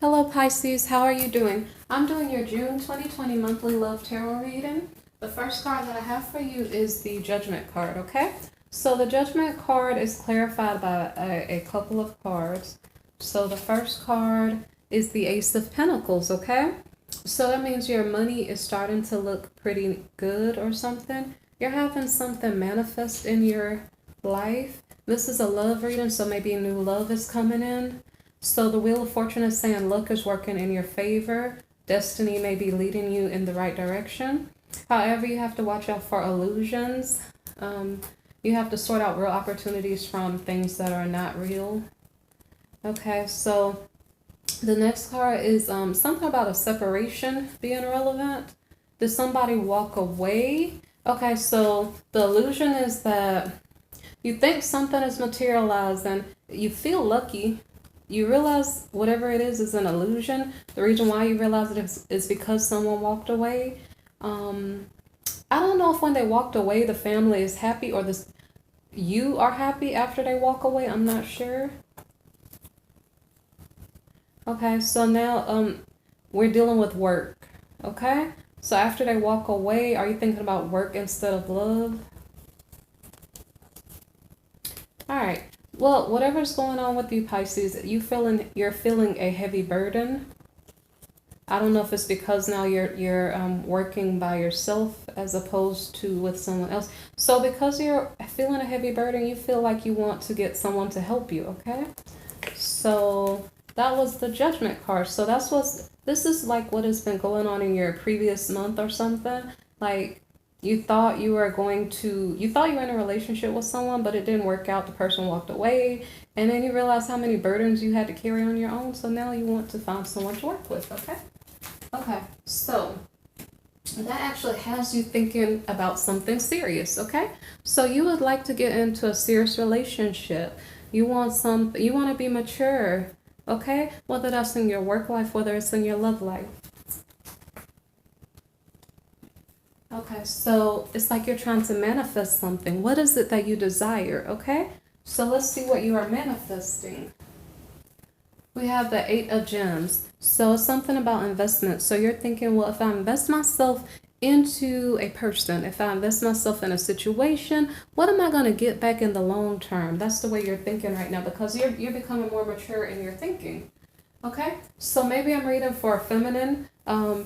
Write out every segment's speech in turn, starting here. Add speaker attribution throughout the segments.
Speaker 1: Hello Pisces, how are you doing? I'm doing your June 2020 monthly love tarot reading. The first card that I have for you is the Judgment card, okay? So the Judgment card is clarified by a couple of cards. So the first card is the Ace of Pentacles, okay? So that means your money is starting to look pretty good or something. You're having something manifest in your life. This is a love reading, so maybe new love is coming in. So the Wheel of Fortune is saying luck is working in your favor. Destiny may be leading you in the right direction. However, you have to watch out for illusions. You have to sort out real opportunities from things that are not real. Okay, so the next card is something about a separation being relevant. Did somebody walk away? Okay, so the illusion is that you think something is materialized and you feel lucky. You realize whatever it is an illusion. The reason why you realize it is because someone walked away. I don't know if when they walked away, the family is happy or you are happy after they walk away. I'm not sure. Okay, so now we're dealing with work. Okay, so after they walk away, are you thinking about work instead of love? All right. Well, whatever's going on with you, Pisces, you're feeling a heavy burden. I don't know if it's because now you're working by yourself as opposed to with someone else. So because you're feeling a heavy burden, you feel like you want to get someone to help you, okay? So that was the Judgment card. So this is like what has been going on in your previous month or something. Like you thought you were in a relationship with someone, but it didn't work out. The person walked away, and then you realize how many burdens you had to carry on your own. So now you want to find someone to work with, okay? Okay, so that actually has you thinking about something serious, okay? So you would like to get into a serious relationship. You want to be mature, okay? Whether that's in your work life, whether it's in your love life. Okay, so it's like you're trying to manifest something. What is it that you desire, okay? So let's see what you are manifesting. We have the Eight of Gems. So it's something about investment. So you're thinking, well, if I invest myself into a person, if I invest myself in a situation, what am I going to get back in the long term? That's the way you're thinking right now because you're becoming more mature in your thinking. Okay, so maybe I'm reading for a feminine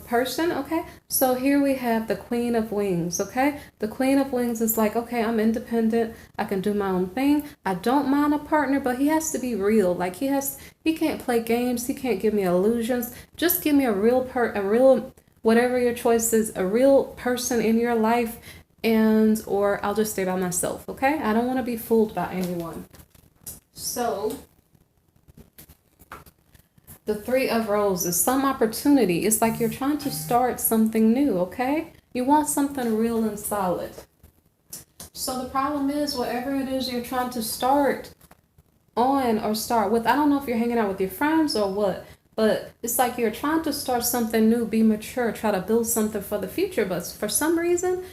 Speaker 1: person, okay? So here we have the Queen of Wings, okay? The Queen of Wings is like, okay, I'm independent. I can do my own thing. I don't mind a partner, but he has to be real. Like he can't play games. He can't give me illusions. Just give me a real whatever your choice is, a real person in your life or I'll just stay by myself, okay? I don't want to be fooled by anyone. So the Three of Roses, some opportunity. It's like you're trying to start something new, okay? You want something real and solid. So the problem is, whatever it is you're trying to start on or start with, I don't know if you're hanging out with your friends or what, but it's like you're trying to start something new, be mature, try to build something for the future, but for some reason,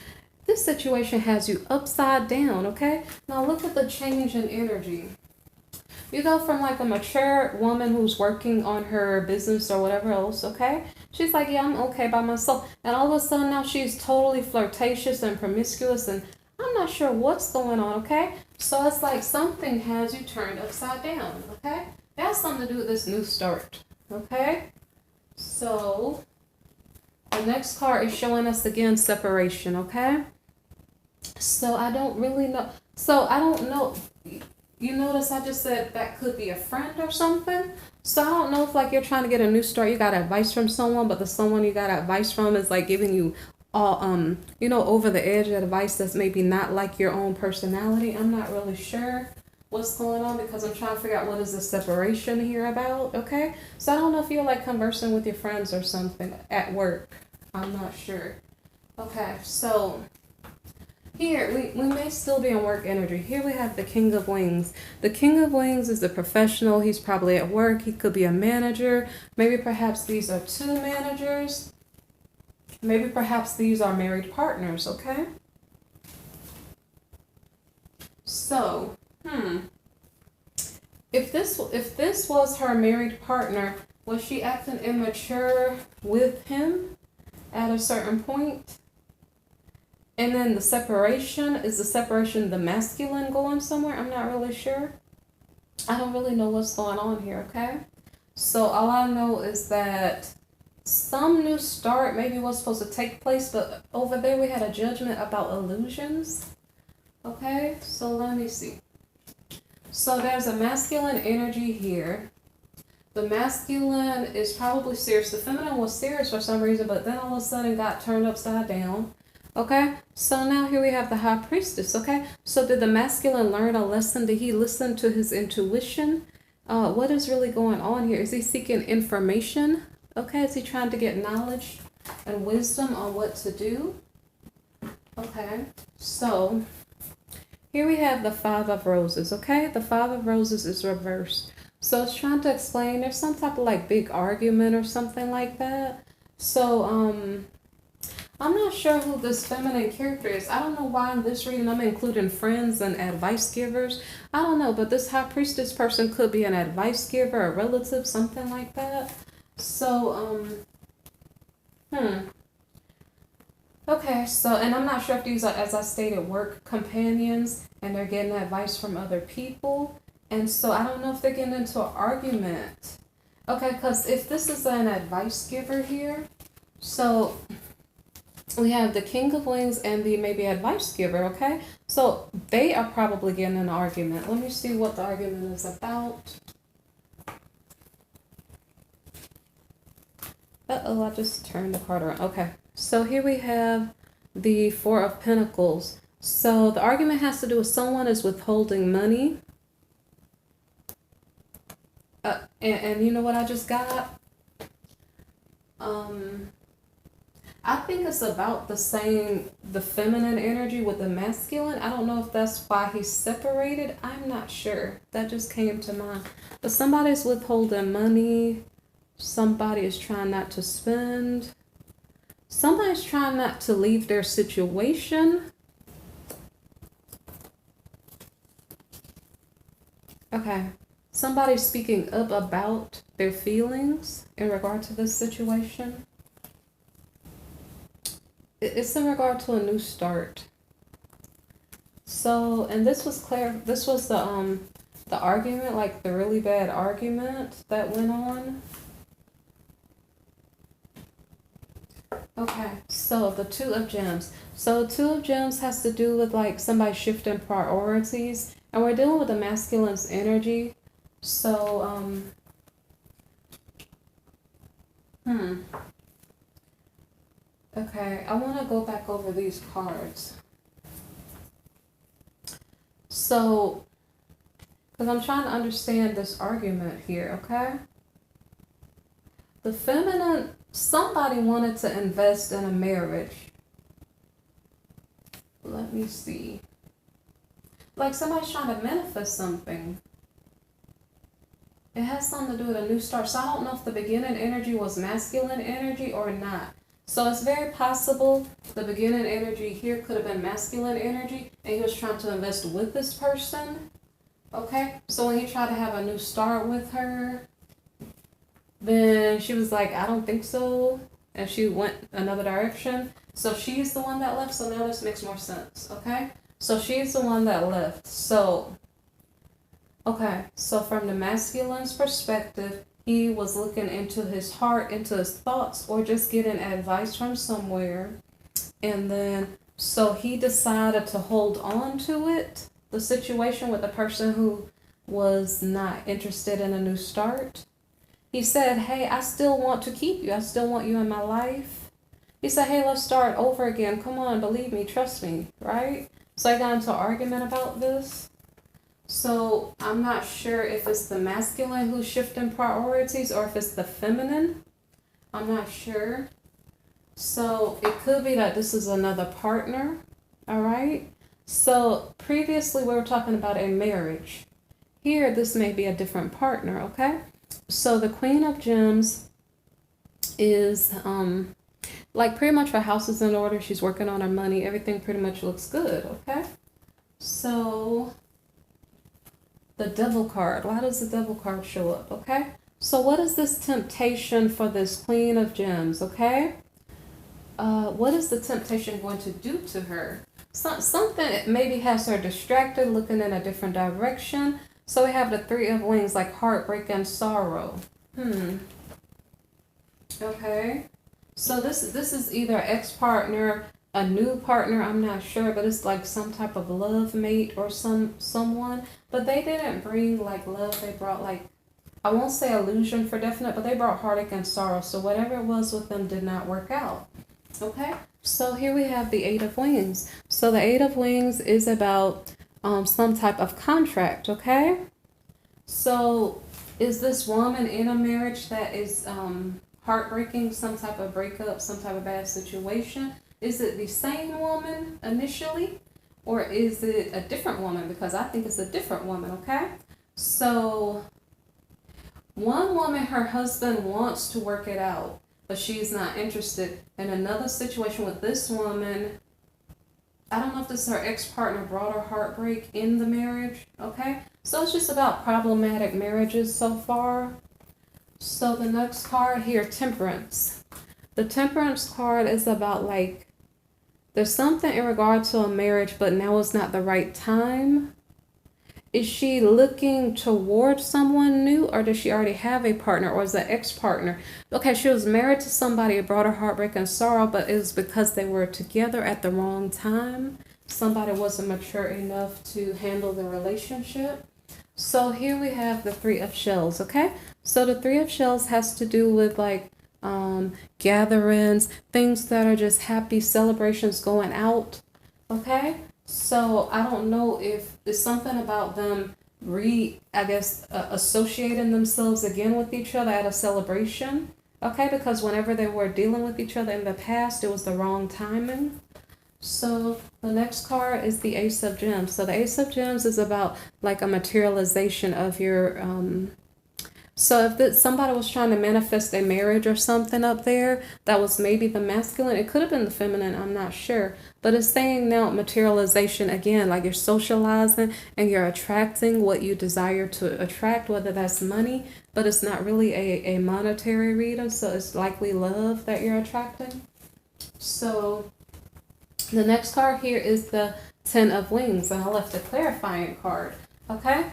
Speaker 1: this situation has you upside down, okay? Now look at the change in energy. You go from like a mature woman who's working on her business or whatever else, okay? She's like, yeah, I'm okay by myself. And all of a sudden now she's totally flirtatious and promiscuous and I'm not sure what's going on, okay? So it's like something has you turned upside down, okay? That has something to do with this new start, okay? So the next card is showing us again separation, okay? So I don't really know. So I don't know. You notice I just said that could be a friend or something. So I don't know if like you're trying to get a new start, you got advice from someone, but the someone you got advice from is like giving you all over the edge advice that's maybe not like your own personality. I'm not really sure what's going on because I'm trying to figure out what is the separation here about, okay? So I don't know if you're like conversing with your friends or something at work. I'm not sure. Okay, so here, we may still be in work energy. Here we have the King of Wings. The King of Wings is a professional. He's probably at work. He could be a manager. Maybe perhaps these are two managers. Maybe perhaps these are married partners, okay? So, if this was her married partner, Was she acting immature with him at a certain point? And then the separation, is the separation the masculine going somewhere? I'm not really sure. I don't really know what's going on here, okay? So all I know is that some new start maybe was supposed to take place, but over there we had a judgment about illusions. Okay, so let me see. So there's a masculine energy here. The masculine is probably serious. The feminine was serious for some reason, but then all of a sudden got turned upside down. Okay, so now here we have the high priestess. Okay, so did the masculine learn a lesson? Did he listen to his intuition? What is really going on here? Is he seeking information? Okay, is he trying to get knowledge and wisdom on what to do? Okay, so here we have the Five of Roses. Okay, the Five of Roses is reversed. So it's trying to explain there's some type of like big argument or something like that. So I'm not sure who this feminine character is. I don't know why in this reading I'm including friends and advice givers. I don't know, but this high priestess person could be an advice giver, a relative, something like that. So, okay, so, and I'm not sure if these are, as I stated, work companions and they're getting advice from other people. And so I don't know if they're getting into an argument. Okay, because if this is an advice giver here, so we have the King of Wings and the maybe advice giver, okay? So they are probably getting an argument. Let me see what the argument is about. Uh-oh, I just turned the card around. Okay, so here we have the Four of Pentacles. So the argument has to do with someone is withholding money. And you know what I just got? I think it's about the same, the feminine energy with the masculine. I don't know if that's why he's separated. I'm not sure. That just came to mind. But somebody's withholding money. Somebody is trying not to spend. Somebody's trying not to leave their situation. Okay. Somebody's speaking up about their feelings in regard to this situation. It's in regard to a new start. So, and this was clear. This was the argument, like the really bad argument that went on. Okay, so the Two of Gems. So Two of Gems has to do with like somebody shifting priorities, and we're dealing with the masculine's energy. So, okay, I want to go back over these cards. So, because I'm trying to understand this argument here, okay? The feminine, somebody wanted to invest in a marriage. Let me see. Like somebody's trying to manifest something. It has something to do with a new start. So I don't know if the beginning energy was masculine energy or not. So it's very possible the beginning energy here could have been masculine energy and he was trying to invest with this person. Okay, so when he tried to have a new start with her, then she was like, I don't think so. And she went another direction. So she's the one that left. So now this makes more sense. Okay, so she's the one that left. So, okay, so from the masculine's perspective, he was looking into his heart, into his thoughts, or just getting advice from somewhere. And then, so he decided to hold on to it, the situation with the person who was not interested in a new start. He said, hey, I still want to keep you. I still want you in my life. He said, hey, let's start over again. Come on, believe me, trust me, right? So I got into an argument about this. So I'm not sure if it's the masculine who's shifting priorities or if it's the feminine. I'm not sure. So it could be that this is another partner, all right? So previously we were talking about a marriage. Here, this may be a different partner, okay? So the Queen of Gems is like pretty much her house is in order. She's working on her money. Everything pretty much looks good, okay? So the Devil card. Why does the Devil card show up, okay? So what is this temptation for this Queen of Gems, okay? What is the temptation going to do to her? Something maybe has her distracted, looking in a different direction. So we have the Three of Wings, like heartbreak and sorrow. Okay. So this is either ex-partner, a new partner, I'm not sure, but it's like some type of love mate or someone. But they didn't bring like love, they brought like, I won't say illusion for definite, but they brought heartache and sorrow. So whatever it was with them did not work out. Okay, so here we have the Eight of Wings. So the Eight of Wings is about some type of contract, okay? So is this woman in a marriage that is heartbreaking, some type of breakup, some type of bad situation? Is it the same woman initially, or is it a different woman? Because I think it's a different woman, okay? So one woman, her husband wants to work it out, but she's not interested. In another situation with this woman, I don't know if this is her ex-partner brought her heartbreak in the marriage, okay? So it's just about problematic marriages so far. So the next card here, Temperance. The Temperance card is about like, there's something in regard to a marriage, but now is not the right time. Is she looking towards someone new, or does she already have a partner, or is it ex-partner? Okay, she was married to somebody, it brought her heartbreak and sorrow, but it was because they were together at the wrong time. Somebody wasn't mature enough to handle the relationship. So here we have the Three of Shells, okay? So the Three of Shells has to do with like gatherings, things that are just happy celebrations going out, okay? So I don't know if it's something about them associating themselves again with each other at a celebration. Okay, because whenever they were dealing with each other in the past, it was the wrong timing. So the next card is the Ace of Gems. So the Ace of Gems is about like a materialization of your so if somebody was trying to manifest a marriage or something up there, that was maybe the masculine. It could have been the feminine, I'm not sure. But it's saying now materialization again, like you're socializing and you're attracting what you desire to attract, whether that's money, but it's not really a monetary reader, so it's likely love that you're attracting. So the next card here is the Ten of Wings, and I left a clarifying card. Okay,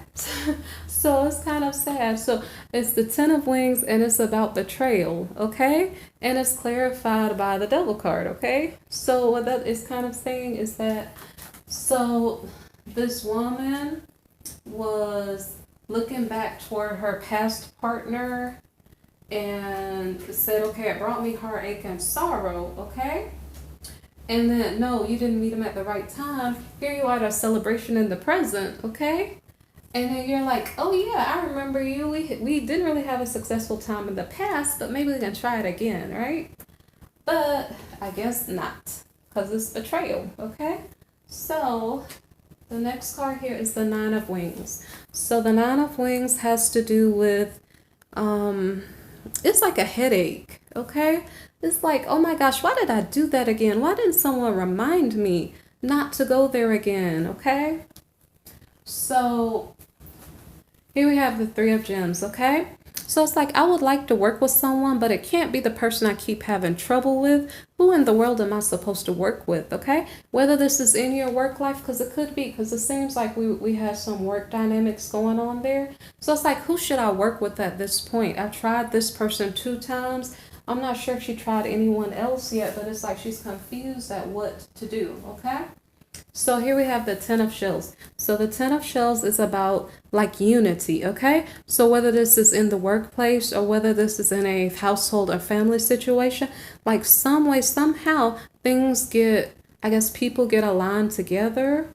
Speaker 1: so it's kind of sad. So it's the Ten of Wings and it's about betrayal, okay? And it's clarified by the Devil card, okay? So what that is kind of saying is that, so this woman was looking back toward her past partner and said, okay, it brought me heartache and sorrow, okay? And then, no, you didn't meet him at the right time. Here you are at a celebration in the present, okay? And then you're like, oh yeah, I remember you. We didn't really have a successful time in the past, but maybe we can try it again, right? But I guess not, because it's betrayal, okay? So the next card here is the Nine of Wings. So the Nine of Wings has to do with, it's like a headache, okay? It's like, oh my gosh, why did I do that again? Why didn't someone remind me not to go there again, okay? So here we have the Three of Gems, okay? So it's like, I would like to work with someone, but it can't be the person I keep having trouble with. Who in the world am I supposed to work with, okay? Whether this is in your work life, because it could be, because it seems like we have some work dynamics going on there. So it's like, who should I work with at this point? I've tried this person 2 times. I'm not sure if she tried anyone else yet, but it's like she's confused at what to do, okay? So here we have the Ten of Shells. So the Ten of Shells is about like unity, okay? So whether this is in the workplace or whether this is in a household or family situation, like some way, somehow things get, I guess people get aligned together.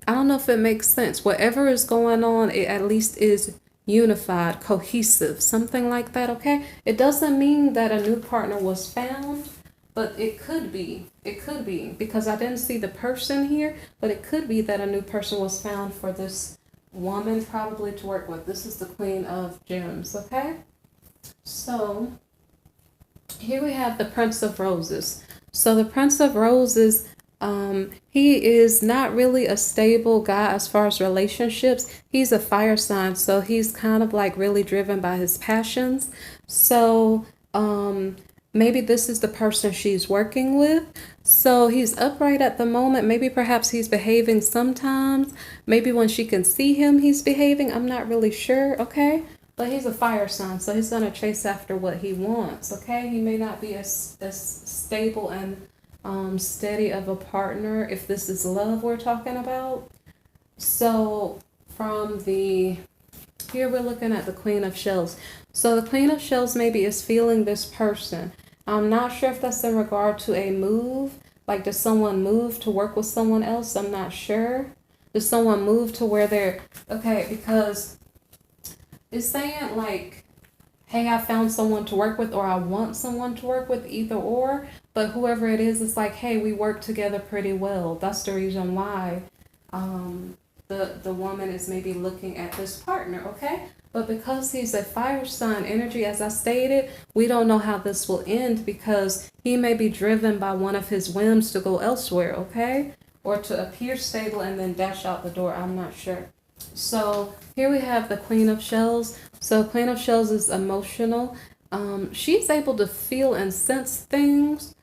Speaker 1: I don't know if it makes sense. Whatever is going on, it at least is unified, cohesive, something like that, okay? It doesn't mean that a new partner was found, but it could be, because I didn't see the person here, but it could be that a new person was found for this woman probably to work with. This is the Queen of Gems, okay? So here we have the Prince of Roses. So the Prince of Roses He is not really a stable guy as far as relationships. He's a fire sign, so he's kind of like really driven by his passions. So, maybe this is the person she's working with. So he's upright at the moment. Maybe perhaps he's behaving sometimes. Maybe when she can see him, he's behaving. I'm not really sure, okay? But he's a fire sign, so he's going to chase after what he wants, okay? He may not be as stable and steady of a partner if this is love we're talking about. So here we're looking at the Queen of Shells. So the Queen of Shells maybe is feeling this person. I'm not sure if that's in regard to a move. Like, does someone move to work with someone else? I'm not sure. Does someone move to where they're, okay, because it's saying like, hey, I found someone to work with, or I want someone to work with, either or. But whoever it is, it's like, hey, we work together pretty well. That's the reason why the woman is maybe looking at this partner, okay? But because he's a fire sign energy, as I stated, we don't know how this will end because he may be driven by one of his whims to go elsewhere, okay? Or to appear stable and then dash out the door. I'm not sure. So here we have the Queen of Shells. So Queen of Shells is emotional. She's able to feel and sense things.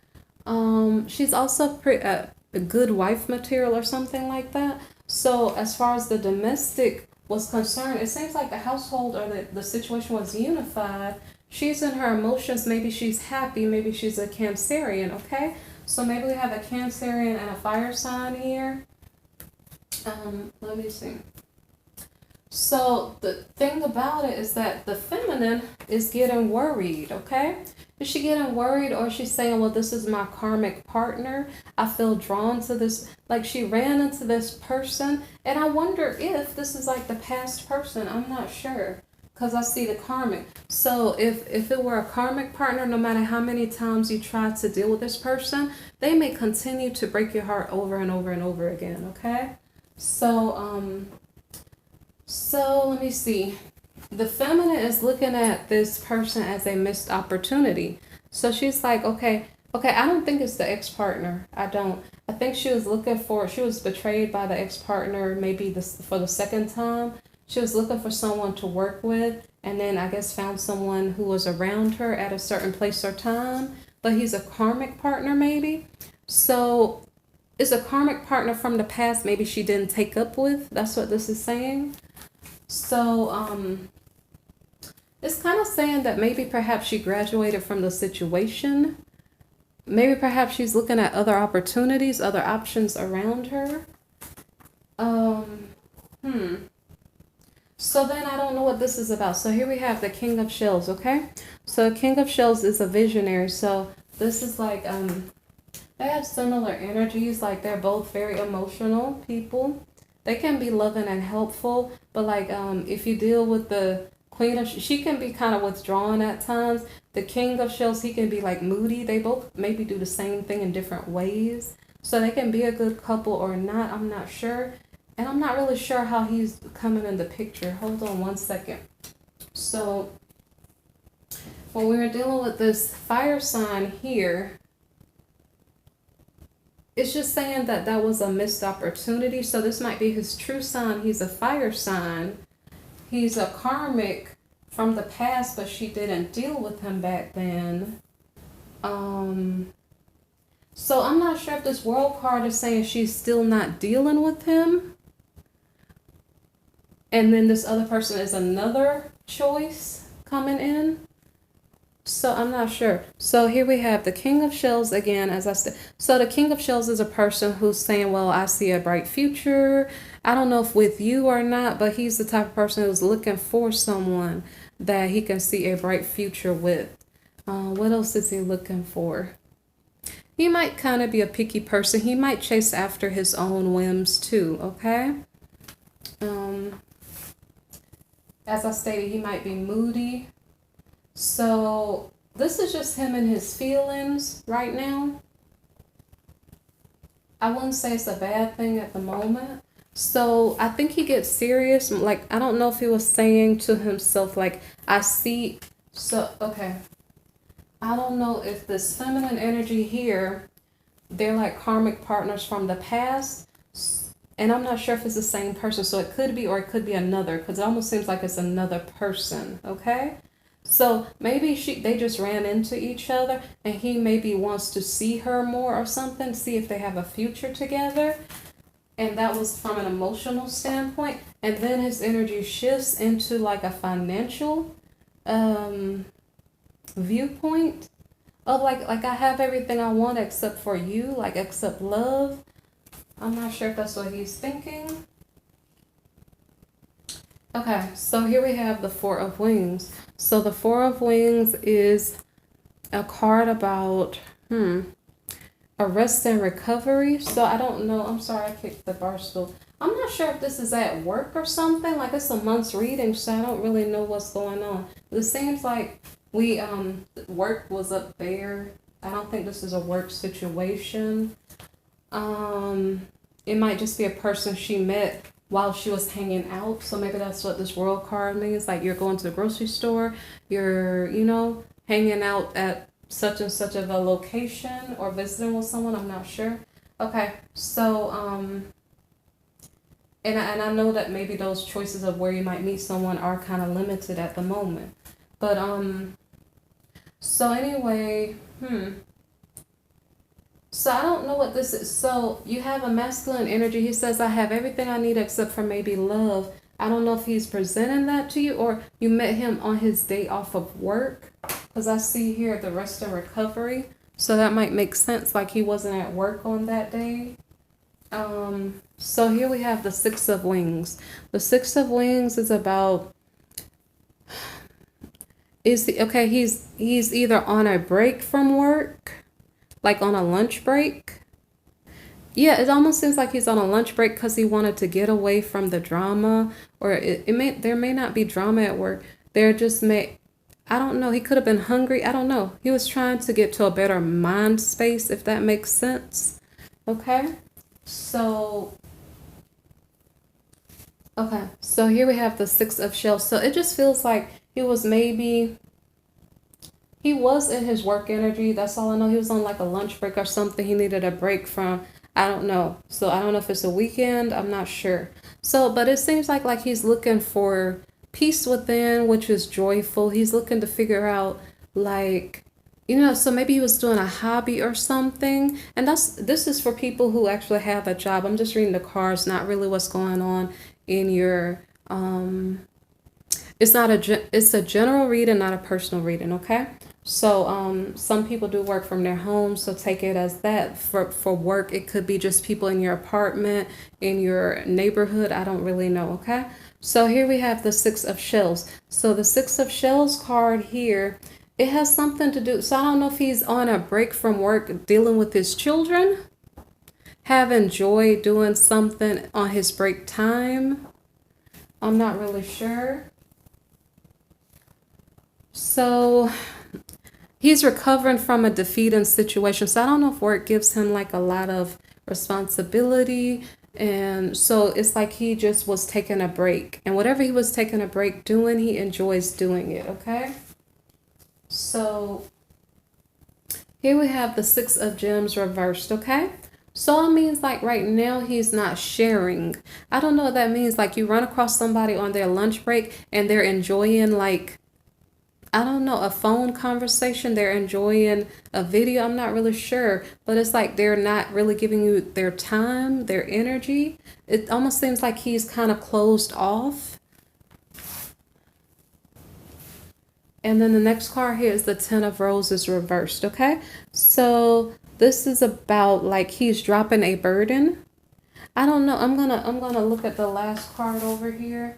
Speaker 1: She's also a good wife material or something like that. So as far as the domestic was concerned, it seems like the household or the situation was unified. She's in her emotions. Maybe she's happy. Maybe she's a Cancerian, okay? So maybe we have a Cancerian and a fire sign here. Let me see. So the thing about it is that the feminine is getting worried, okay? Is she getting worried, or is she saying, well, this is my karmic partner? I feel drawn to this. Like, she ran into this person, and I wonder if this is like the past person. I'm not sure, because I see the karmic. So if it were a karmic partner, no matter how many times you try to deal with this person, they may continue to break your heart over and over and over again, okay? So let me see. The feminine is looking at this person as a missed opportunity. So she's like, okay, I don't think it's the ex-partner. I don't. I think she was betrayed by the ex-partner maybe for the second time. She was looking for someone to work with, and then I guess found someone who was around her at a certain place or time. But he's a karmic partner maybe. So it's a karmic partner from the past maybe she didn't take up with. That's what this is saying. So, it's kind of saying that maybe perhaps she graduated from the situation. Maybe perhaps she's looking at other opportunities, other options around her. So then I don't know what this is about. So here we have the King of Shells, okay? So the King of Shells is a visionary. So this is like, they have similar energies. Like, they're both very emotional people. They can be loving and helpful, but like if you deal with the Queen of, she can be kind of withdrawn at times. The King of Shells, he can be like moody. They both maybe do the same thing in different ways. So they can be a good couple or not. I'm not sure. And I'm not really sure how he's coming in the picture. Hold on one second. So when we were dealing with this fire sign here, it's just saying that that was a missed opportunity. So this might be his true sign. He's a fire sign. He's a karmic from the past, but she didn't deal with him back then. So I'm not sure if this world card is saying she's still not dealing with him. And then this other person is another choice coming in. So I'm not sure. So here we have the King of Shells again, as I said. So the King of Shells is a person who's saying, well, I see a bright future. I don't know if with you or not, but he's the type of person who's looking for someone that he can see a bright future with. What else is he looking for? He might kind of be a picky person. He might chase after his own whims too, okay? As I stated, he might be moody. So this is just him and his feelings right now. I wouldn't say it's a bad thing at the moment. So I think he gets serious. Like, I don't know if he was saying to himself, like, I see. So, okay. I don't know if this feminine energy here they're like karmic partners from the past. And I'm not sure if it's the same person. So it could be, or it could be another, because it almost seems like it's another person. Okay. So maybe they just ran into each other, and he maybe wants to see her more or something, see if they have a future together. And that was from an emotional standpoint. And then his energy shifts into like a financial viewpoint of like I have everything I want except for you, like except love. I'm not sure if that's what he's thinking. Okay, so here we have the Four of Wings. So the Four of Wings is a card about a rest and recovery. So I don't know. I'm sorry, I kicked the bar stool. I'm not sure if this is at work or something. Like it's a month's reading, so I don't really know what's going on. It seems like we work was up there. I don't think this is a work situation. It might just be a person she met while she was hanging out. So maybe that's what this world card means. Like you're going to the grocery store, you're, hanging out at such and such of a location or visiting with someone. I'm not sure. Okay, so and I know that maybe those choices of where you might meet someone are kind of limited at the moment. But so anyway, so I don't know what this is. So you have a masculine energy. He says, I have everything I need except for maybe love. I don't know if he's presenting that to you or you met him on his day off of work. Because I see here the rest and recovery. So that might make sense. Like he wasn't at work on that day. So here we have the Six of Wings. The Six of Wings is about... he's either on a break from work, like on a lunch break. Yeah, it almost seems like he's on a lunch break because he wanted to get away from the drama, or there may not be drama at work. There just I don't know. He could have been hungry. I don't know. He was trying to get to a better mind space, if that makes sense. Okay. So here we have the Six of Shells. So it just feels like he was in his work energy. That's all I know. He was on like a lunch break or something. He needed a break from, I don't know. So I don't know if it's a weekend. I'm not sure. So, but it seems like he's looking for peace within, which is joyful. He's looking to figure out so maybe he was doing a hobby or something. And this is for people who actually have a job. I'm just reading the cards, not really what's going on in your, it's a general reading, not a personal reading. Okay. So some people do work from their home, so take it as that. For work, it could be just people in your apartment, in your neighborhood. I don't really know. Okay. So here we have the Six of Shells. So the Six of Shells card here, it has something to do. So I don't know if he's on a break from work, dealing with his children, having joy doing something on his break time. I'm not really sure. So he's recovering from a defeating situation. So I don't know if work gives him like a lot of responsibility. And so it's like he just was taking a break. And whatever he was taking a break doing, he enjoys doing it. Okay. So here we have the Six of Gems reversed. Okay. So it means like right now he's not sharing. I don't know what that means. Like you run across somebody on their lunch break and they're enjoying I don't know, a phone conversation. They're enjoying a video. I'm not really sure, but it's like they're not really giving you their time, their energy. It almost seems like he's kind of closed off. And then the next card here is the Ten of Roses reversed. Okay. So this is about like he's dropping a burden. I don't know. I'm gonna look at the last card over here.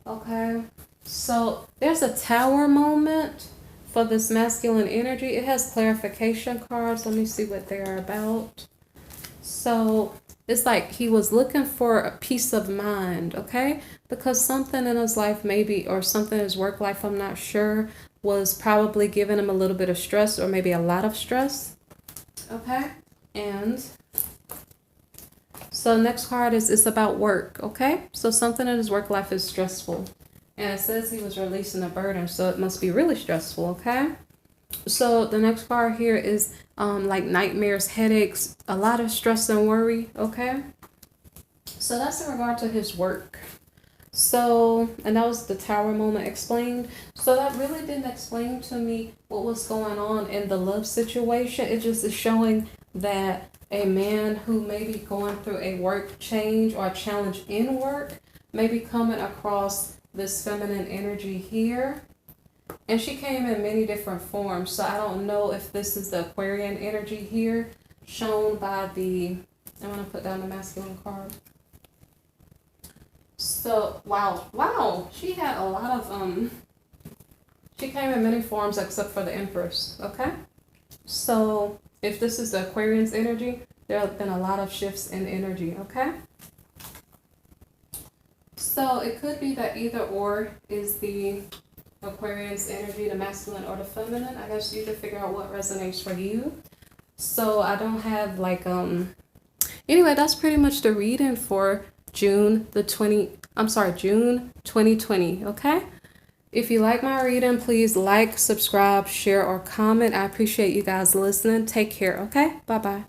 Speaker 1: Okay. So there's a Tower moment for this masculine energy. It has clarification cards. Let me see what they're about. So it's like he was looking for a peace of mind, okay? Because something in his life maybe, or something in his work life, I'm not sure, was probably giving him a little bit of stress or maybe a lot of stress, okay? And so next card is about work, okay? So something in his work life is stressful. And it says he was releasing a burden, so it must be really stressful, okay? So the next card here is like nightmares, headaches, a lot of stress and worry, okay? So that's in regard to his work. So, and that was the tower moment explained. So that really didn't explain to me what was going on in the love situation. It just is showing that a man who may be going through a work change or a challenge in work may be coming across this feminine energy here. And she came in many different forms. So I don't know if this is the Aquarian energy here shown by the, I'm going to put down the masculine card. So, wow, she had a lot of, she came in many forms except for the Empress, okay? So, if this is the Aquarian's energy, there have been a lot of shifts in energy, okay? So, it could be that either or is the Aquarian's energy, the masculine or the feminine. I guess you can figure out what resonates for you. So, I don't have like, anyway, that's pretty much the reading for June 2020, okay? If you like my reading, please like, subscribe, share, or comment. I appreciate you guys listening. Take care, okay? Bye-bye.